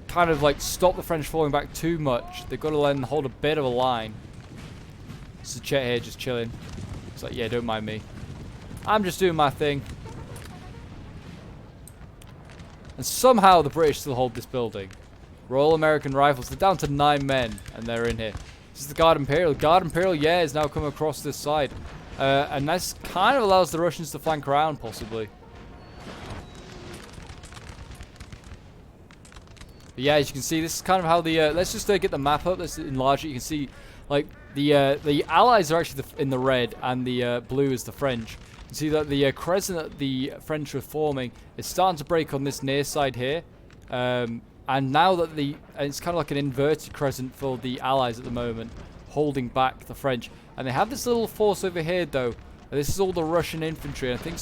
kind of like stop the French falling back too much. They've got to let them hold a bit of a line. Suchet here just chilling. It's like, yeah, don't mind me. I'm just doing my thing. And somehow the British still hold this building. Royal American Rifles. They're down to 9 men, and they're in here. This is the Guard Imperial. Guard Imperial, yeah, is now coming across this side. And this kind of allows the Russians to flank around, possibly. But yeah, as you can see, this is kind of how the... let's just get the map up. Let's enlarge it. You can see, like, the Allies are actually in the red, and the blue is the French. You can see that the crescent that the French are forming is starting to break on this near side here. And now that it's kind of like an inverted crescent for the Allies at the moment, holding back the French. And they have this little force over here, though. This is all the Russian infantry. I think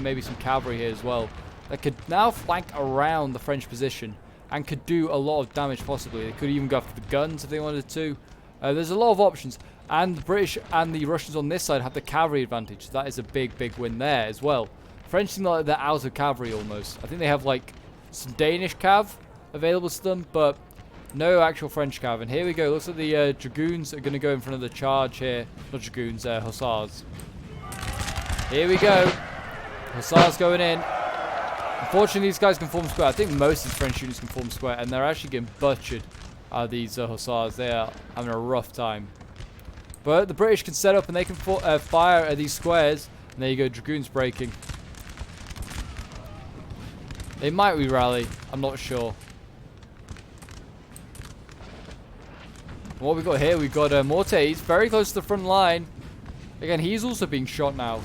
maybe some cavalry here as well. That could now flank around the French position and could do a lot of damage, possibly. They could even go after the guns if they wanted to. There's a lot of options. And the British and the Russians on this side have the cavalry advantage. So that is a big, big win there as well. French seem like they're out of cavalry almost. I think they have, like, some Danish cav available to them, but... no actual French cav. And here we go. Looks like the dragoons are going to go in front of the charge here. Not dragoons, hussars. Here we go. Hussars going in. Unfortunately, these guys can form square. I think most of the French units can form square, and they're actually getting butchered. These hussars. They are having a rough time. But the British can set up and they can fire at these squares. And there you go. Dragoons breaking. They might re-rally. I'm not sure. What we've got here, we've got Morte. He's very close to the front line. Again, he's also being shot now.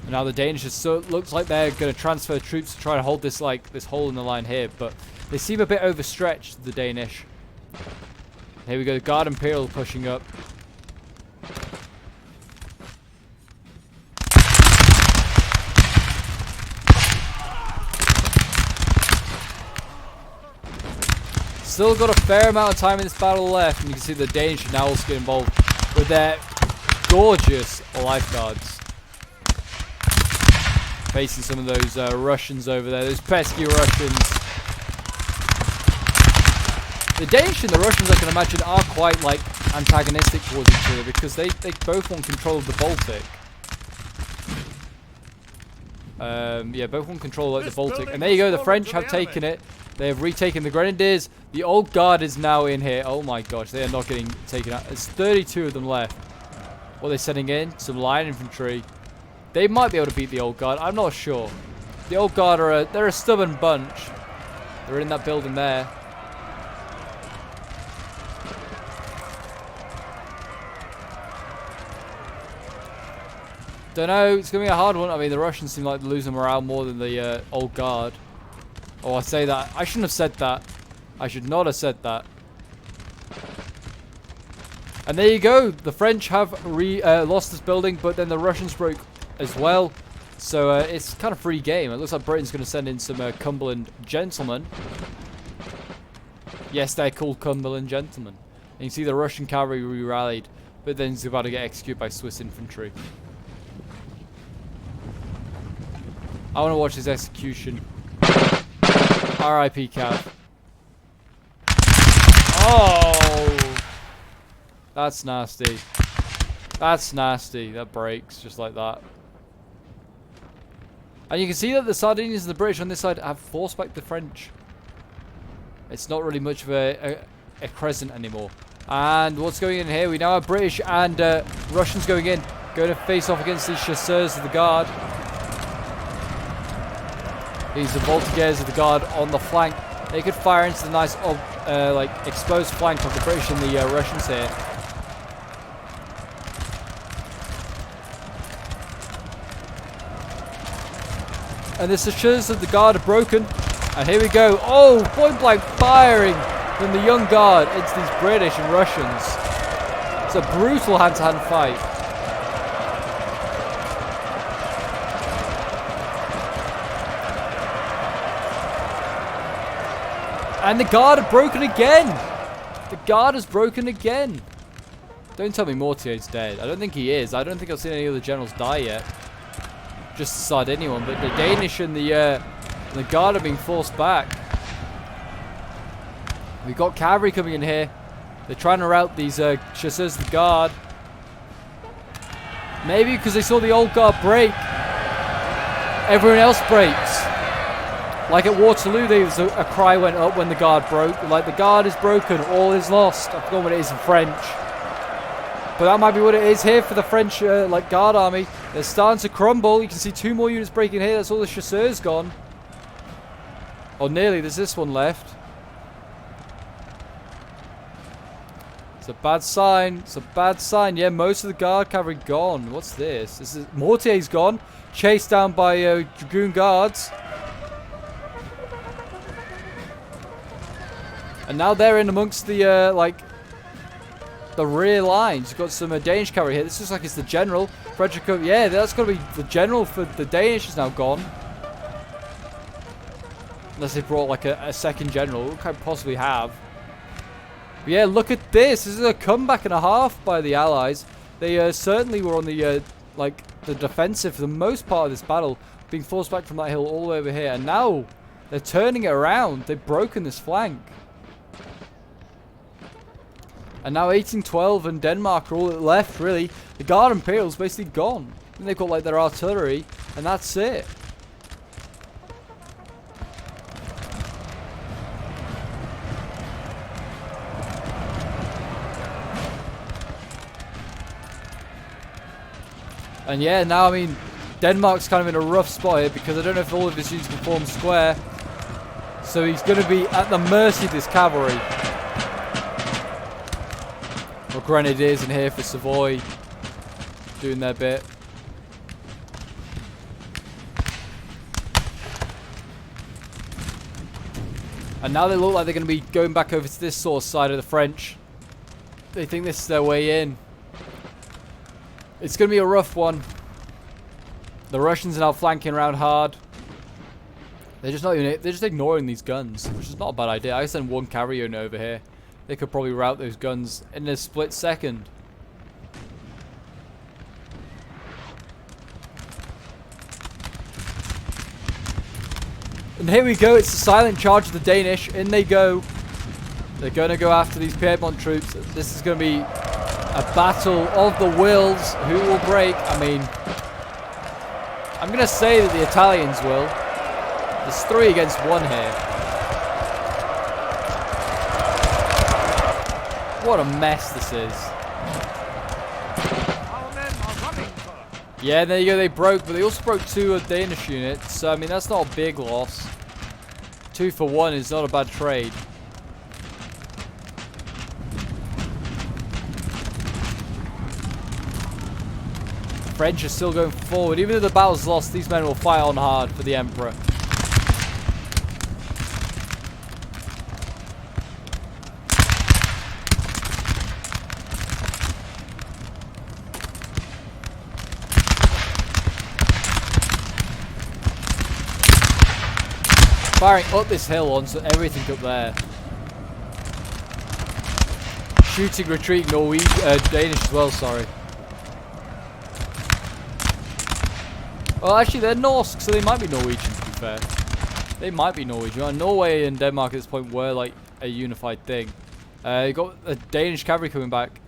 And now the Danish looks like they're going to transfer troops to try to hold this this hole in the line here, but they seem a bit overstretched, the Danish. Here we go, the Guard Imperial pushing up. Still got a fair amount of time in this battle left, and you can see the Danish now also get involved with their gorgeous lifeguards. Facing some of those Russians over there, those pesky Russians. The Danish and the Russians, I can imagine, are quite, like, antagonistic towards each other because they both want control of the Baltic. Yeah, both want control of the Baltic. And there you go, the French have taken it. They have retaken the Grenadiers. The Old Guard is now in here. Oh my gosh, they are not getting taken out. There's 32 of them left. What are they sending in? Some line infantry. They might be able to beat the Old Guard. I'm not sure. The Old Guard are they're a stubborn bunch. They're in that building there. Don't know. It's going to be a hard one. I mean, the Russians seem like losing morale more than the Old Guard. Oh, I say that. I shouldn't have said that. I should not have said that. And there you go. The French have lost this building, but then the Russians broke as well. So it's kind of free game. It looks like Britain's going to send in some Cumberland gentlemen. Yes, they're called Cumberland gentlemen. And you see the Russian cavalry re-rallied, but then it's about to get executed by Swiss infantry. I want to watch his execution. R.I.P. Cav. Oh! That's nasty. That's nasty. That breaks just like that. And you can see that the Sardinians and the British on this side have forced back the French. It's not really much of a crescent anymore. And what's going in here? We now have British and Russians going in. Going to face off against these chasseurs of the Guard. These are voltigeurs of the Guard on the flank. They could fire into the nice like exposed flank of the British and the Russians here. And the chasseurs of the Guard are broken. And here we go. Oh, point blank firing from the young Guard into these British and Russians. It's a brutal hand-to-hand fight. And the Guard have broken again. The Guard has broken again. Don't tell me Mortier's dead. I don't think he is. I don't think I've seen any other generals die yet. Just the Sardinian one. But the Danish and the Guard are being forced back. We've got cavalry coming in here. They're trying to rout these chasseurs of the Guard. Maybe because they saw the Old Guard break. Everyone else breaks. Like at Waterloo, there's a cry went up when the Guard broke. Like, the Guard is broken, all is lost. I forgot what it is in French. But that might be what it is here for the French like Guard army. They're starting to crumble. You can see 2 more units breaking here. That's all the chasseurs gone. Or nearly. There's this one left. It's a bad sign. It's a bad sign. Yeah, most of the Guard cavalry gone. What's this? This is Mortier's gone. Chased down by Dragoon Guards. And now they're in amongst the, like, the rear lines. You've got some Danish cavalry here. This looks like it's the general. Frederick, yeah, that's got to be the general for the Danish is now gone. Unless they brought, like, a second general. What could possibly have? But yeah, look at this. This is a comeback and a half by the Allies. They certainly were on the, like, the defensive for the most part of this battle. Being forced back from that hill all the way over here. And now they're turning it around. They've broken this flank. And now 1812 and Denmark are all left, really. The Guard Imperial's basically gone. And they've got, like, their artillery, and that's it. And yeah, now, I mean, Denmark's kind of in a rough spot here because I don't know if all of his units can form square. So he's going to be at the mercy of this cavalry. Or Grenadiers in here for Savoy, doing their bit. And now they look like they're going to be going back over to this sort of side of the French. They think this is their way in. It's going to be a rough one. The Russians are now flanking around hard. They're just ignoring these guns, which is not a bad idea. I send 1 cavalry unit over here. They could probably rout those guns in a split second. And here we go. It's the silent charge of the Danish. In they go. They're going to go after these Piedmont troops. This is going to be a battle of the wills. Who will break? I mean, I'm going to say that the Italians will. There's 3 against 1 here. What a mess this is. Our men are running, sir. Yeah, there you go. They broke, but they also broke 2 of Danish units. So, I mean, that's not a big loss. 2 for 1 is not a bad trade. French are still going forward. Even though the battle's lost, these men will fight on hard for the Emperor. Firing up this hill onto everything up there. Shooting retreat Danish as well, sorry. Well, actually, they're Norse, so they might be Norwegian, to be fair. They might be Norwegian. Norway and Denmark at this point were, like, a unified thing. You got a Danish cavalry coming back.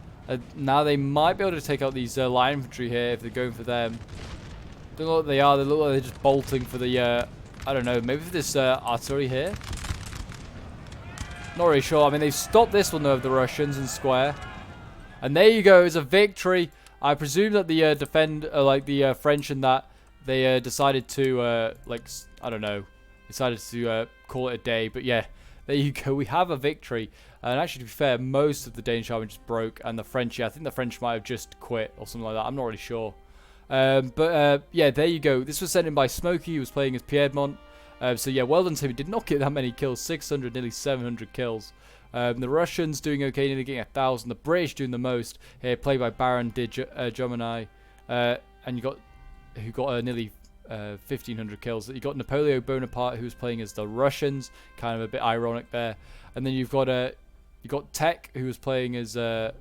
Now they might be able to take out these light infantry here if they're going for them. Don't know what they are. They look like they're just bolting for the, I don't know, maybe for this artillery here? Not really sure. I mean, they've stopped this one, though, of the Russians in square. And there you go. It's a victory. I presume that the French and that, they decided to, I don't know, decided to call it a day. But yeah, there you go. We have a victory. And actually, to be fair, most of the Danish army just broke. And the French, yeah, I think the French might have just quit or something like that. I'm not really sure. Yeah, there you go. This was sent in by Smokey, who was playing as Piedmont. So yeah, well done to him. He did not get that many kills. 600, nearly 700 kills. The Russians doing okay, nearly getting 1,000. The British doing the most here, played by Baron de Jomini. And you got... who got nearly 1,500 kills. You got Napoleon Bonaparte, who was playing as the Russians, kind of a bit ironic there. And then you've got you got Tech, who was playing as the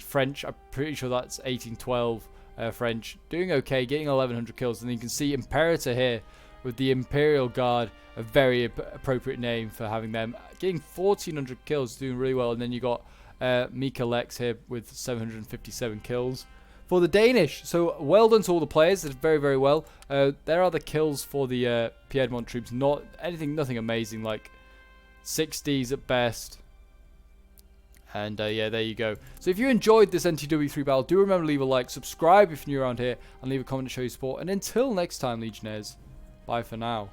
French. I'm pretty sure that's 1812 French, doing okay, getting 1,100 kills. And then you can see Imperator here with the Imperial Guard, a very appropriate name for having them, getting 1,400 kills, doing really well. And then you got Mika Lex here with 757 kills. For the Danish. So well done to all the players. Did very, very well. There are the kills for the Piedmont troops. Nothing amazing, like 60s at best. And yeah, there you go. So if you enjoyed this NTW 3 battle, do remember to leave a like, subscribe if you're new around here, and leave a comment to show your support. And until next time, Legionnaires, bye for now.